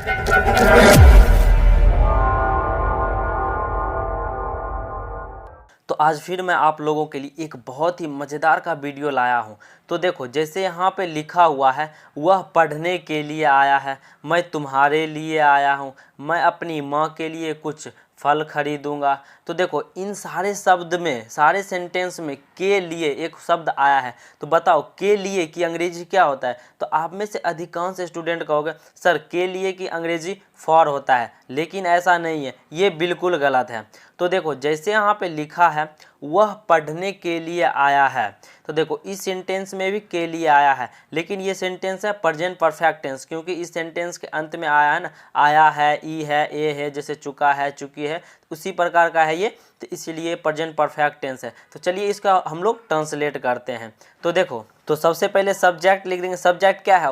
तो आज फिर मैं आप लोगों के लिए एक बहुत ही मज़ेदार का वीडियो लाया हूं। तो देखो, जैसे यहाँ पे लिखा हुआ है, वह पढ़ने के लिए आया है, मैं तुम्हारे लिए आया हूं, मैं अपनी माँ के लिए कुछ फल खरीदूंगा। तो देखो, इन सारे शब्द में, सारे सेंटेंस में के लिए एक शब्द आया है। तो बताओ, के लिए की अंग्रेजी क्या होता है? तो आप में से अधिकांश स्टूडेंट कहोगे सर के लिए की अंग्रेजी फॉर होता है, लेकिन ऐसा नहीं है, ये बिल्कुल गलत है। तो देखो, जैसे यहाँ पे लिखा है वह पढ़ने के लिए आया है, तो देखो इस सेंटेंस में भी के लिए आया है, लेकिन ये सेंटेंस है प्रेजेंट परफेक्ट टेंस, क्योंकि इस सेंटेंस के अंत में आया है ना, आया है, ई है, ए है, जैसे चुका है, चुकी है, उसी प्रकार का है ये, तो इसीलिए प्रेजेंट परफेक्ट टेंस है। तो चलिए इसका हम लोग ट्रांसलेट करते हैं। तो देखो, तो सबसे पहले सब्जेक्ट लिख देंगे। सब्जेक्ट क्या है?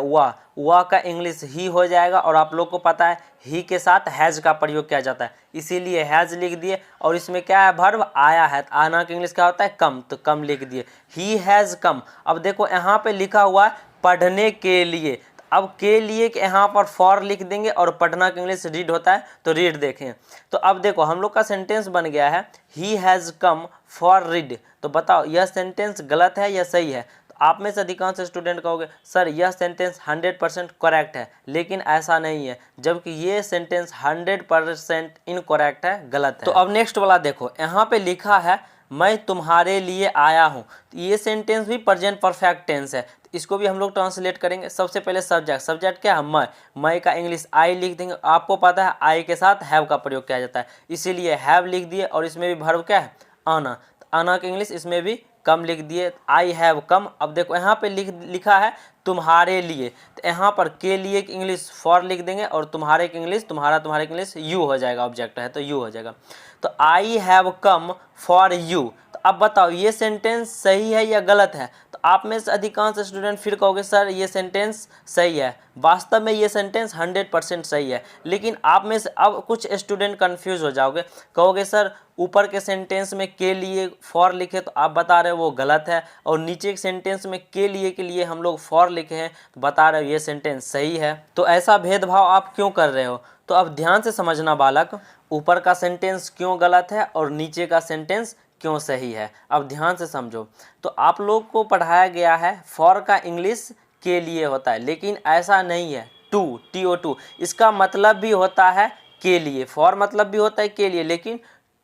वह का इंग्लिश ही हो जाएगा, और आप लोग को पता है ही के साथ हैज़ का प्रयोग किया जाता है, इसीलिए हैज़ लिख दिए। और इसमें क्या है? वर्ब आया है, आना का इंग्लिश क्या होता है? कम, तो कम लिख दिए, ही हैज़ कम। अब देखो यहाँ पे लिखा हुआ है पढ़ने के लिए, अब के लिए के यहाँ पर फॉर लिख देंगे, और पढ़ना का इंग्लिश रीड होता है, तो रीड देखें। तो अब देखो हम लोग का सेंटेंस बन गया है he has come for read. तो बताओ यह सेंटेंस गलत है या सही है? तो आप में से अधिकांश स्टूडेंट कहोगे सर यह सेंटेंस 100% करेक्ट है, लेकिन ऐसा नहीं है, जबकि ये सेंटेंस 100% इनकरेक्ट है, गलत है। तो अब नेक्स्ट वाला देखो, यहाँ पे लिखा है मैं तुम्हारे लिए आया हूँ, तो ये सेंटेंस भी प्रेजेंट परफेक्ट टेंस है, तो इसको भी हम लोग ट्रांसलेट करेंगे। सबसे पहले सब्जेक्ट, सब्जेक्ट क्या है? मैं का इंग्लिश आई लिख देंगे। आपको पता है आई के साथ हैव का प्रयोग किया जाता है, इसीलिए हैव लिख दिए, और इसमें भी वर्ब क्या है? आना, तो आना का इंग्लिश इसमें भी कम लिख दिए, आई हैव कम। अब देखो यहाँ पे लिखा है तुम्हारे लिए, तो यहाँ पर के लिए की इंग्लिश फॉर लिख देंगे, और तुम्हारे की इंग्लिश, तुम्हारे की इंग्लिश यू हो जाएगा, ऑब्जेक्ट है तो यू हो जाएगा। तो I have come for you. तो अब बताओ ये सेंटेंस सही है या गलत है? तो आप में से अधिकांश स्टूडेंट फिर कहोगे सर ये सेंटेंस सही है। वास्तव में ये सेंटेंस 100% सही है, लेकिन आप में से अब कुछ स्टूडेंट कंफ्यूज हो जाओगे, कहोगे सर ऊपर के सेंटेंस में के लिए फॉर लिखे तो आप बता रहे हो वो गलत है, और नीचे के सेंटेंस में के लिए हम लोग फॉर लिखे हैं तो बता रहे हो ये सेंटेंस सही है। तो ऐसा भेदभाव आप क्यों कर रहे हो? तो अब ध्यान से समझना बालक, ऊपर का सेंटेंस क्यों गलत है और नीचे का सेंटेंस क्यों सही है, अब ध्यान से समझो। तो आप लोग को पढ़ाया गया है फॉर का इंग्लिश के लिए होता है, लेकिन ऐसा नहीं है। टू, TO2, इसका मतलब भी होता है के लिए, फॉर मतलब भी होता है के लिए, लेकिन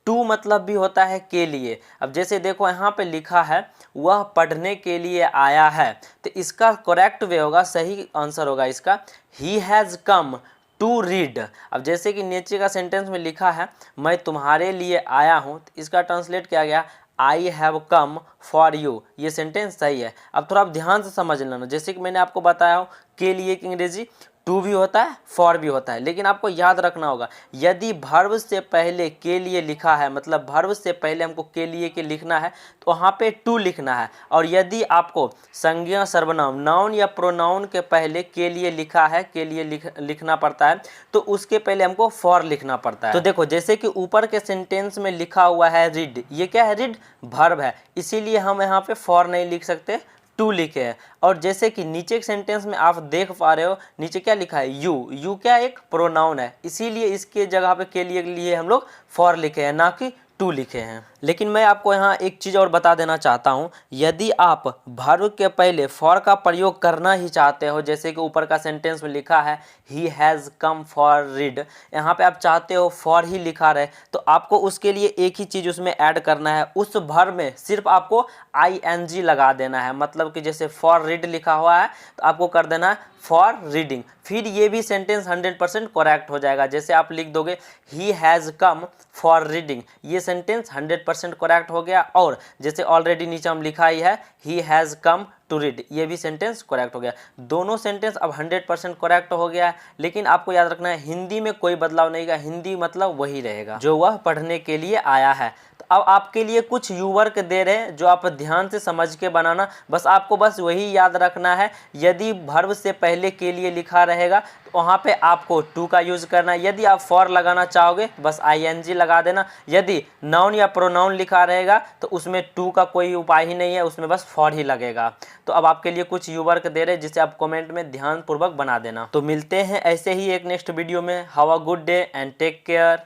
टू मतलब भी होता है के लिए। अब जैसे देखो यहाँ पे लिखा है वह पढ़ने के लिए आया है, तो इसका करेक्ट वे होगा, सही आंसर होगा इसका he has come to read. अब जैसे कि नीचे का सेंटेंस में लिखा है मैं तुम्हारे लिए आया हूँ, तो इसका ट्रांसलेट किया गया I have come for you. ये सेंटेंस सही है। अब थोड़ा आप ध्यान से समझ लेना, जैसे कि मैंने आपको बताया हूँ के लिए की अंग्रेजी टू भी होता है, फॉर भी होता है, लेकिन आपको याद रखना होगा यदि वर्ब से पहले के लिए लिखा है, मतलब वर्ब से पहले हमको के लिए के लिखना है, तो वहाँ पे टू लिखना है। और यदि आपको संज्ञा सर्वनाम नाउन या प्रोनाउन के पहले के लिए लिखा है, के लिए लिखना पड़ता है, तो उसके पहले हमको फॉर लिखना पड़ता है। तो देखो जैसे कि ऊपर के सेंटेंस में लिखा हुआ है रीड, ये क्या है? रीड वर्ब है, इसीलिए हम यहाँ पे फॉर नहीं लिख सकते, टू लिखे हैं। और जैसे कि नीचे के सेंटेंस में आप देख पा रहे हो नीचे क्या लिखा है? यू क्या एक प्रोनाउन है, इसीलिए इसके जगह पे के लिए हम लोग फॉर लिखे हैं, ना कि टू लिखे हैं। लेकिन मैं आपको यहाँ एक चीज़ और बता देना चाहता हूँ, यदि आप वर्ब के पहले फॉर का प्रयोग करना ही चाहते हो, जैसे कि ऊपर का सेंटेंस में लिखा है he has come for read, यहाँ पे आप चाहते हो फॉर ही लिखा रहे, तो आपको उसके लिए एक ही चीज़ उसमें ऐड करना है, उस वर्ब में सिर्फ आपको ING लगा देना है। मतलब कि जैसे फॉर रीड लिखा हुआ है तो आपको कर देना है फॉर रीडिंग, फिर ये भी सेंटेंस 100% करेक्ट हो जाएगा। जैसे आप लिख दोगे ही हैज़ कम फॉर रीडिंग, ये सेंटेंस 100% करेक्ट हो गया। और जैसे ऑलरेडी नीचे हम लिखा ही है he has come to read, ये भी सेंटेंस करेक्ट हो गया। दोनों सेंटेंस अब 100% करेक्ट हो गया है। लेकिन आपको याद रखना है हिंदी में कोई बदलाव नहीं है, हिंदी मतलब वही रहेगा जो वह पढ़ने के लिए आया है। तो अब आपके लिए कुछ यूवर्क दे रहे हैं जो आप ध्यान से समझ के बनाना, बस आपको बस वही याद रखना है। यदि वर्ब से पहले के लिए लिखा रहेगा तो वहाँ पे आपको टू का यूज़ करना है। यदि आप फॉर लगाना चाहोगे बस ING लगा देना। यदि नाउन या प्रोनाउन लिखा रहेगा तो उसमें टू का कोई उपाय ही नहीं है, उसमें बस फॉर ही लगेगा। तो अब आपके लिए कुछ यू वर्क दे रहे हैं जिसे आप कमेंट में ध्यानपूर्वक बना देना। तो मिलते हैं ऐसे ही एक नेक्स्ट वीडियो में। Have a good day and take care.